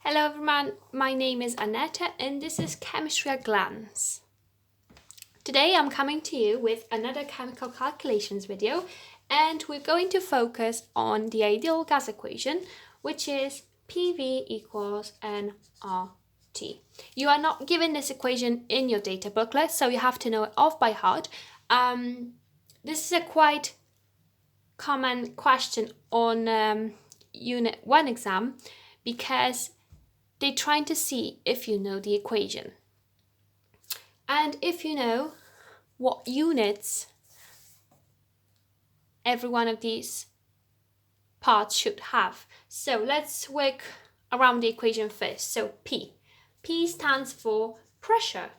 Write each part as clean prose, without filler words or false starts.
Hello everyone, my name is Annette and this is Chemistry at Glance. Today I'm coming to you with another chemical calculations video and we're going to focus on the ideal gas equation, which is PV equals nRT. You are not given this equation in your data booklet, so you have to know it off by heart. This is a quite common question on Unit 1 exam because they're trying to see if you know the equation and if you know what units every one of these parts should have. So let's work around the equation first. So P stands for pressure.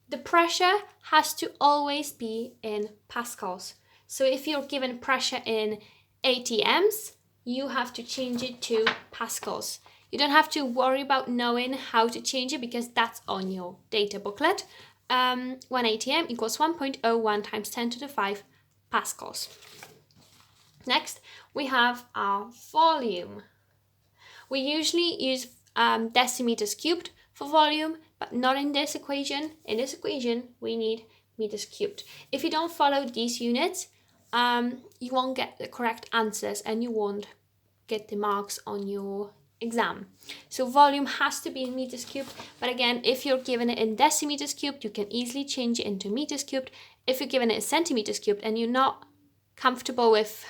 The pressure has to always be in pascals. So if you're given pressure in ATMs, you have to change it to pascals. You don't have to worry about knowing how to change it because that's on your data booklet. 1 ATM equals 1.01 times 10 to the 5 pascals. Next, we have our volume. We usually use decimeters cubed for volume, but not in this equation. In this equation, we need meters cubed. If you don't follow these units, you won't get the correct answers and you won't get the marks on your exam. So volume has to be in meters cubed, but again, if you're given it in decimeters cubed, you can easily change it into meters cubed. If you're given it in centimeters cubed and you're not comfortable with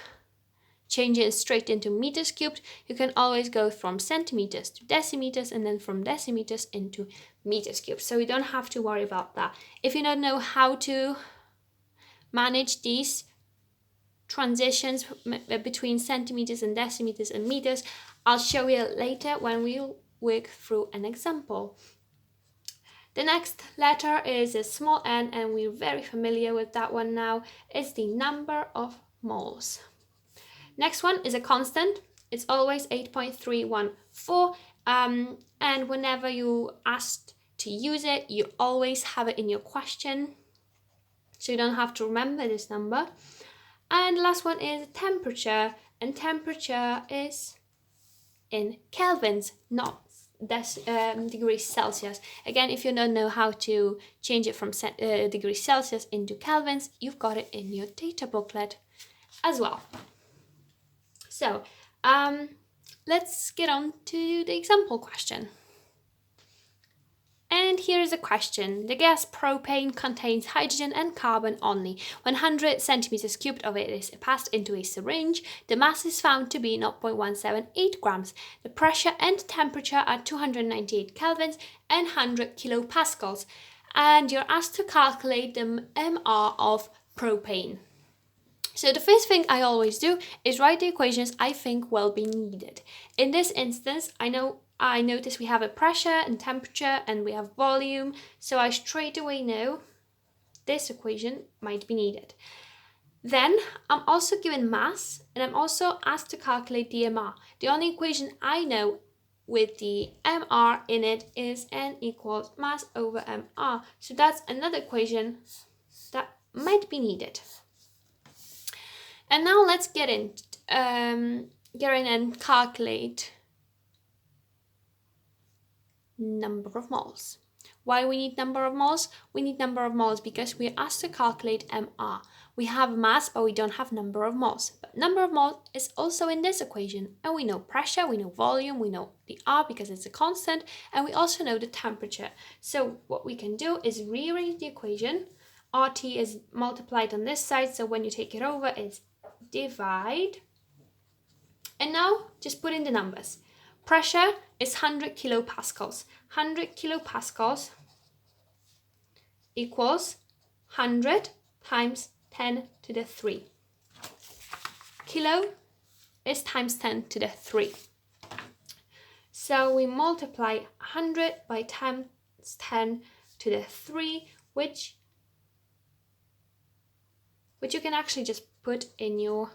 changing it straight into meters cubed, you can always go from centimeters to decimeters and then from decimeters into meters cubed. So you don't have to worry about that. If you don't know how to manage these transitions between centimeters and decimeters and meters, I'll show you later when we'll work through an example. The next letter is a small n and we're very familiar with that one now. It's the number of moles. Next one is a constant. It's always 8.314 and whenever you asked to use it, you always have it in your question, so you don't have to remember this number. And the last one is temperature, and temperature is in kelvins, not degrees Celsius. Again, if you don't know how to change it from degrees Celsius into kelvins, you've got it in your data booklet as well. So let's get on to the example question. And here is a question. The gas propane contains hydrogen and carbon only. 100 centimeters cubed of it is passed into a syringe. The mass is found to be 0.178 grams. The pressure and temperature are 298 kelvins and 100 kilopascals. And you're asked to calculate the MR of propane. So the first thing I always do is write the equations I think will be needed. In this instance, I notice we have a pressure and temperature and we have volume, so I straight away know this equation might be needed. Then I'm also given mass and I'm also asked to calculate the MR. The only equation I know with the MR in it is N equals mass over MR. So that's another equation that might be needed. And now let's get in and calculate number of moles. Why we need number of moles? We need number of moles because we're asked to calculate MR. We have mass, but we don't have number of moles. But number of moles is also in this equation. And we know pressure, we know volume, we know the R because it's a constant, and we also know the temperature. So what we can do is rearrange the equation. RT is multiplied on this side, so when you take it over, it's divide. And now just put in the numbers. Pressure is 100 kilopascals. 100 kilopascals equals 100 times 10 to the 3. Kilo is times 10 to the 3. So we multiply 100 by times 10 to the 3, which you can actually just put in your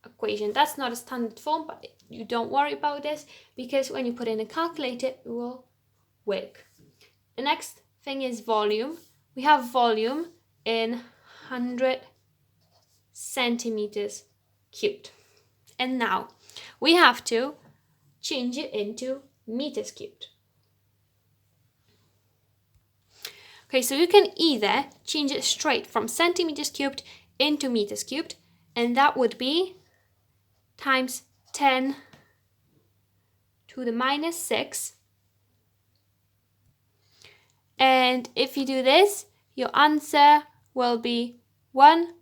equation. That's not a standard form, but you don't worry about this because when you put in a calculator, it will work. The next thing is volume. We have volume in 100 centimeters cubed. And now we have to change it into meters cubed. Okay, so you can either change it straight from centimeters cubed into meters cubed, and that would be times 10 to the minus 6. And if you do this, your answer will be 1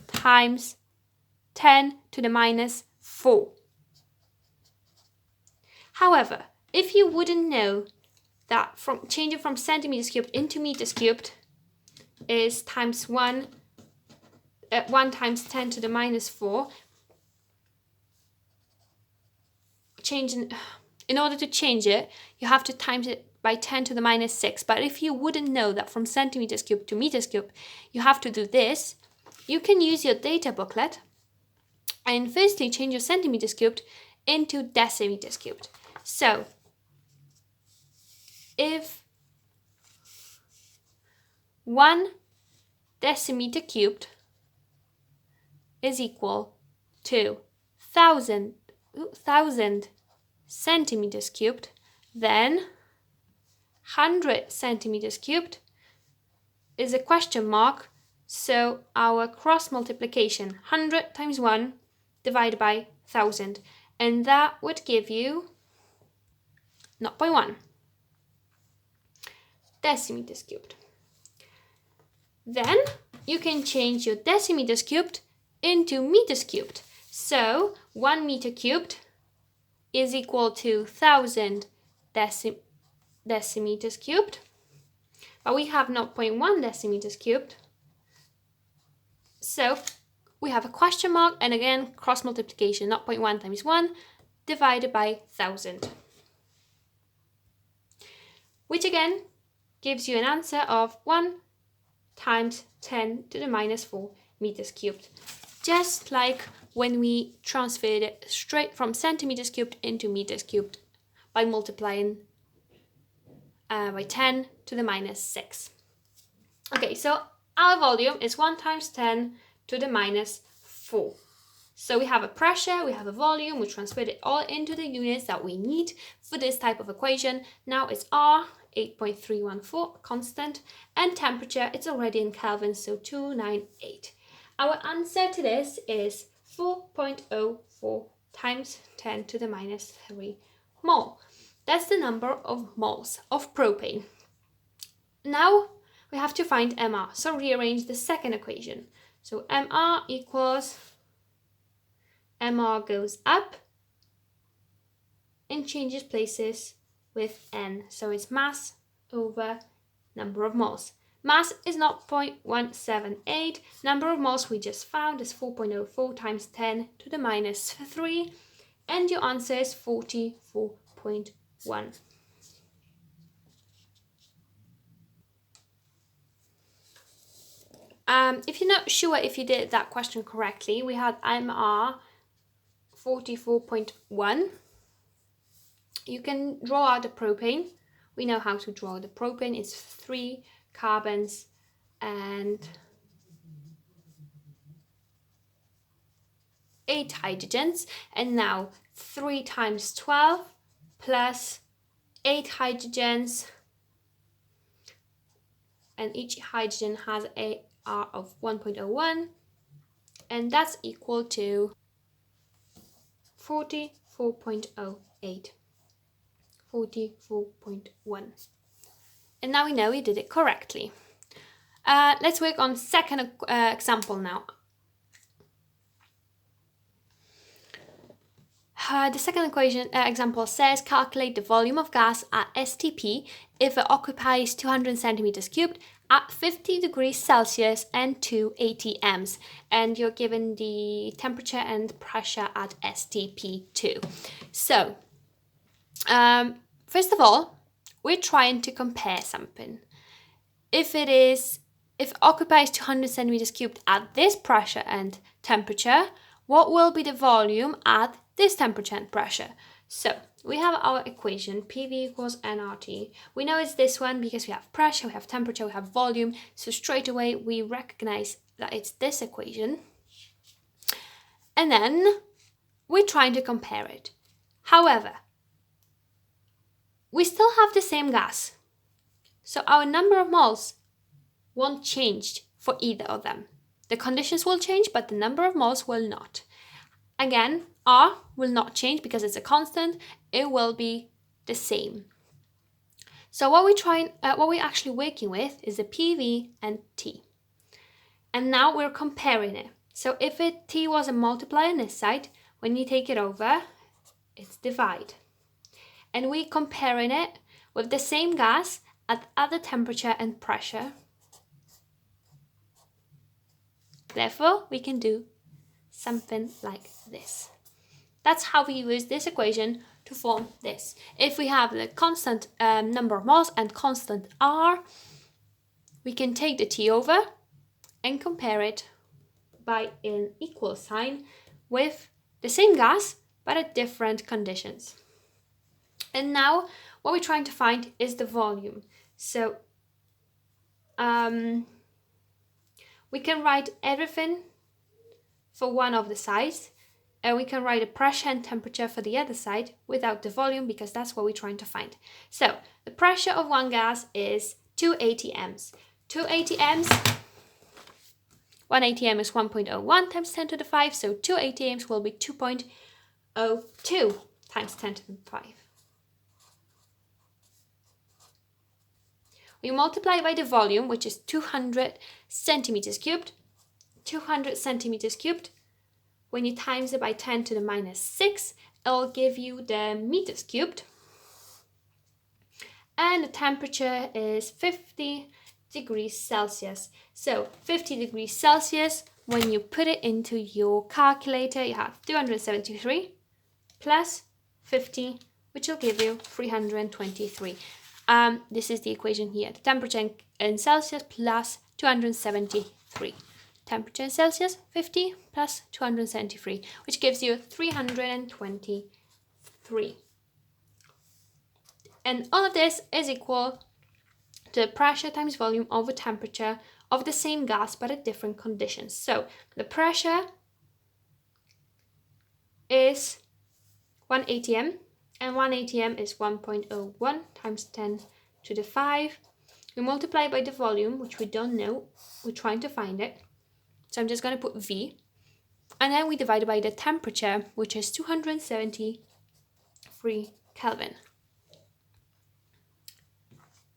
times 10 to the minus 4. However, if you wouldn't know that from changing from centimeters cubed into meters cubed is times 1 times 10 to the minus 4, in order to change it, you have to times it by 10 to the minus 6. But if you wouldn't know that from centimeters cubed to meters cubed, you have to do this, you can use your data booklet and firstly change your centimeters cubed into decimeters cubed. So if 1 decimeter cubed is equal to 1,000 centimeters cubed, then 100 centimeters cubed is a question mark, so our cross multiplication 100 times 1 divided by 1,000, and that would give you 0.1 decimeters cubed. Then you can change your decimeters cubed into meters cubed. So 1 meter cubed is equal to 1,000 decimeters cubed, but we have 0.1 decimeters cubed. So we have a question mark, and again cross multiplication 0.1 times 1 divided by 1,000, which again gives you an answer of 1 times 10 to the minus 4 meters cubed. Just like when we transferred it straight from centimeters cubed into meters cubed by multiplying by 10 to the minus 6. Okay, so our volume is 1 times 10 to the minus 4. So we have a pressure, we have a volume, we transferred it all into the units that we need for this type of equation. Now it's R, 8.314 constant, and temperature, it's already in Kelvin, so 298. Our answer to this is 4.04 times 10 to the minus 3 mole. That's the number of moles of propane. Now we have to find MR, so rearrange the second equation. So MR equals, MR goes up and changes places with N. So it's mass over number of moles. Mass is 0.178. Number of moles we just found is 4.04 times 10 to the minus 3. And your answer is 44.1. If you're not sure if you did that question correctly, we had MR 44.1. You can draw out the propane. We know how to draw the propane. It's 3 carbons and 8 hydrogens. And now 3 times 12 plus 8 hydrogens. And each hydrogen has a R of 1.01. And that's equal to 44.08. 44.1. And now we know we did it correctly. Let's work on second example now. The second example says calculate the volume of gas at STP if it occupies 200 centimeters cubed at 50 degrees Celsius and 2 atms, and you're given the temperature and pressure at STP2. So first of all, we're trying to compare something. If it occupies 200 centimeters cubed at this pressure and temperature, what will be the volume at this temperature and pressure? So we have our equation, PV equals nRT. We know it's this one because we have pressure, we have temperature, we have volume. So straight away we recognize that it's this equation. And then we're trying to compare it. However, we still have the same gas, so our number of moles won't change for either of them. The conditions will change, but the number of moles will not. Again, R will not change because it's a constant. It will be the same. So what we're actually working with is the PV and T. And now we're comparing it. So if T was a multiplier on this side, when you take it over, it's divide. And we're comparing it with the same gas at other temperature and pressure. Therefore, we can do something like this. That's how we use this equation to form this. If we have the constant number of moles and constant R, we can take the T over and compare it by an equal sign with the same gas but at different conditions. And now what we're trying to find is the volume. So we can write everything for one of the sides, and we can write a pressure and temperature for the other side without the volume, because that's what we're trying to find. So the pressure of one gas is 2 atms. 2 atms, 1 atm is 1.01 times 10 to the 5, so 2 atms will be 2.02 times 10 to the 5. We multiply by the volume, which is 200 centimeters cubed. 200 centimeters cubed. When you times it by 10 to the minus 6, it'll give you the meters cubed. And the temperature is 50 degrees Celsius. So 50 degrees Celsius, when you put it into your calculator, you have 273 plus 50, which will give you 323. This is the equation here. The temperature in Celsius plus 273. Temperature in Celsius, 50 plus 273, which gives you 323. And all of this is equal to the pressure times volume over temperature of the same gas but at different conditions. So the pressure is 1 atm, and 1 atm is 1.01 times 10 to the 5. We multiply by the volume, which we don't know. We're trying to find it. So I'm just going to put V. And then we divide by the temperature, which is 273 Kelvin.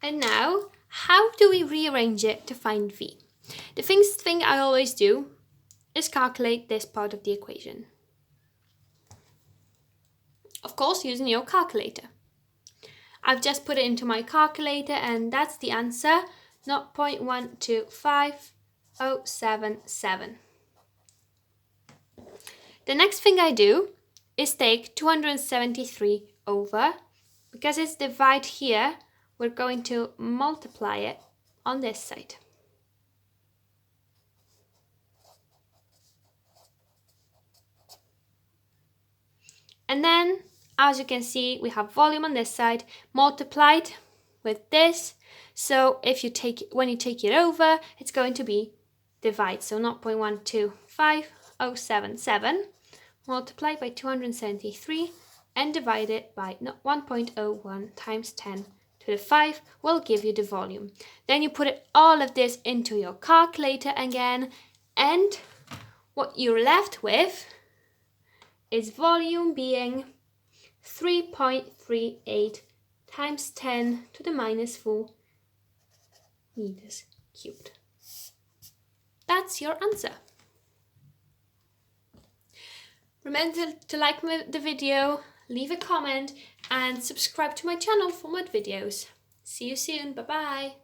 And now, how do we rearrange it to find V? The first thing I always do is calculate this part of the equation. Of course, using your calculator. I've just put it into my calculator, and that's the answer, 0.125077. The next thing I do is take 273 over, because it's divide here, we're going to multiply it on this side. And then, as you can see, we have volume on this side multiplied with this. So if you when you take it over, it's going to be divide. So 0.125077 multiplied by 273 and divide it by 1.01 times 10 to the 5 will give you the volume. Then you put all of this into your calculator again, and what you're left with is volume being 3.38 times 10 to the minus 4 meters cubed. That's your answer. Remember to like the video, leave a comment, and subscribe to my channel for more videos. See you soon. Bye bye.